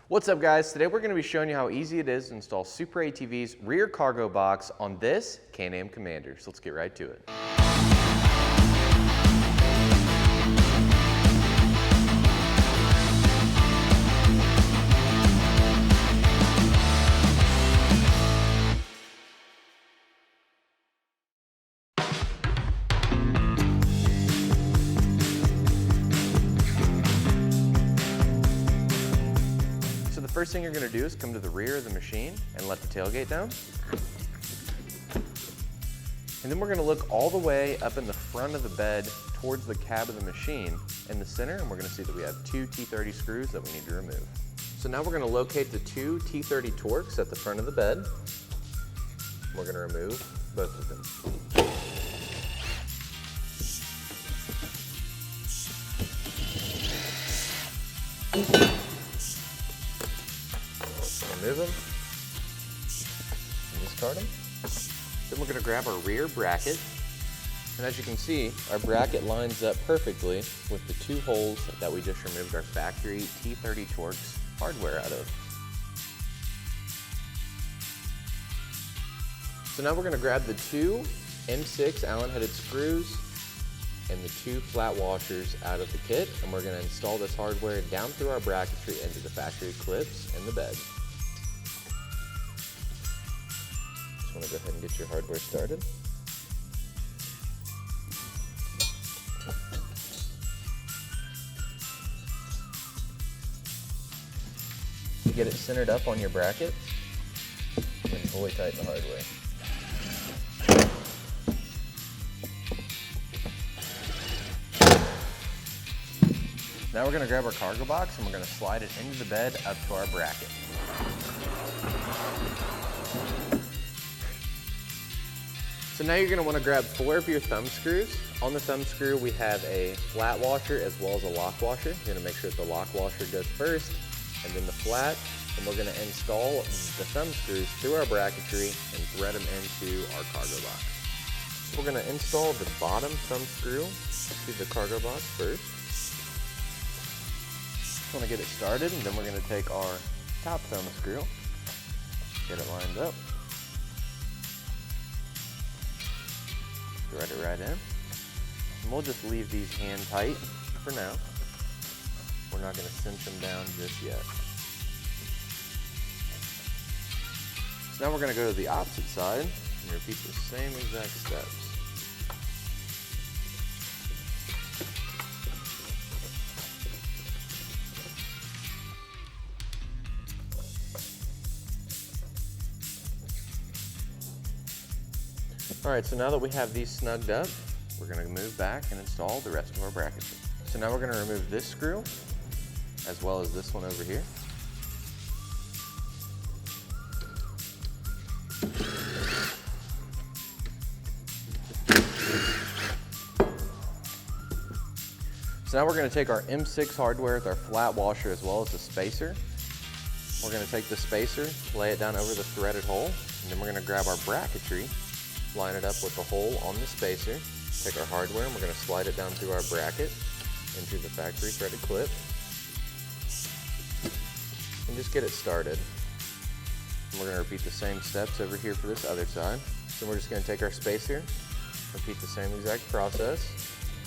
What's up guys? Today we're going to be showing you how easy it is to install SuperATV's rear cargo box on this Can-Am Commander. So let's get right to it. The first thing you're going to do is come to the rear of the machine and let the tailgate down. And then we're going to look all the way up in the front of the bed towards the cab of the machine in the center, and we're going to see that we have two T30 screws that we need to remove. So now we're going to locate the two T30 Torx at the front of the bed. We're going to remove both of them. Remove them and discard them. Then we're going to grab our rear bracket, and as you can see, our bracket lines up perfectly with the two holes that we just removed our factory T30 Torx hardware out of. So now we're going to grab the two M6 Allen-headed screws and the two flat washers out of the kit, and we're going to install this hardware down through our bracketry into the factory clips in the bed. Want to go ahead and get your hardware started. Get it centered up on your bracket and fully tighten the hardware. Now we're going to grab our cargo box and we're going to slide it into the bed up to our bracket. So now you're going to want to grab 4 of your thumb screws. On the thumb screw we have a flat washer as well as a lock washer. You're going to make sure that the lock washer goes first and then the flat, and we're going to install the thumb screws through our bracketry and thread them into our cargo box. So we're going to install the bottom thumb screw to the cargo box first. Just want to get it started, and then we're going to take our top thumb screw, get it lined up. Thread it right in. And we'll just leave these hand tight for now. We're not going to cinch them down just yet. So now we're going to go to the opposite side and repeat the same exact steps. All right, so now that we have these snugged up, we're going to move back and install the rest of our bracketry. So now we're going to remove this screw, as well as this one over here. So now we're going to take our M6 hardware with our flat washer as well as the spacer. We're going to take the spacer, lay it down over the threaded hole, and then we're going to grab our bracketry, line it up with the hole on the spacer, take our hardware, and we're going to slide it down through our bracket into the factory threaded clip, and just get it started. And we're going to repeat the same steps over here for this other side. So we're just going to take our spacer, repeat the same exact process,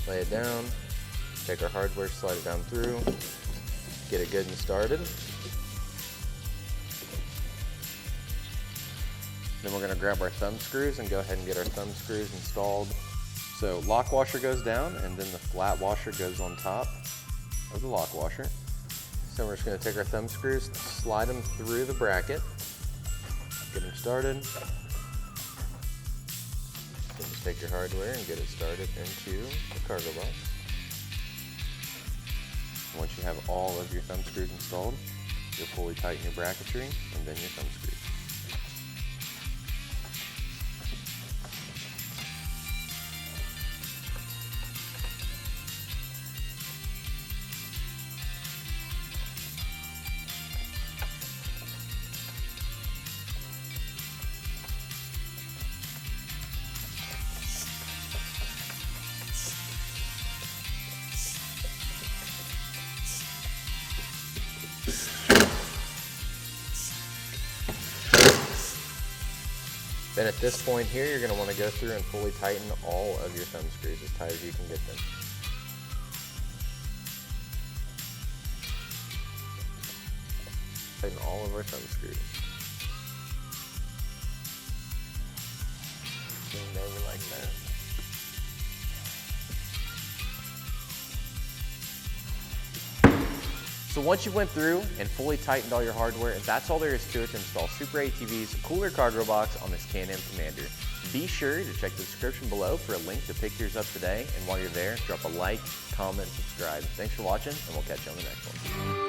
lay it down, take our hardware, slide it down through, get it good and started. Then we're going to grab our thumb screws and go ahead and get our thumb screws installed. So lock washer goes down and then the flat washer goes on top of the lock washer. So we're just going to take our thumb screws, slide them through the bracket, get them started. Then just take your hardware and get it started into the cargo box. Once you have all of your thumb screws installed, you'll fully tighten your bracketry and then your thumb screws. Then at this point here, you're going to want to go through and fully tighten all of your thumb screws as tight as you can get them. Tighten all of our thumb screws. Bend over like that. So once you went through and fully tightened all your hardware, that's all there is to it to install SuperATV's cooler cargo box on this Can-Am Commander. Be sure to check the description below for a link to pick yours up today, and while you're there, drop a like, comment, subscribe. Thanks for watching, and we'll catch you on the next one.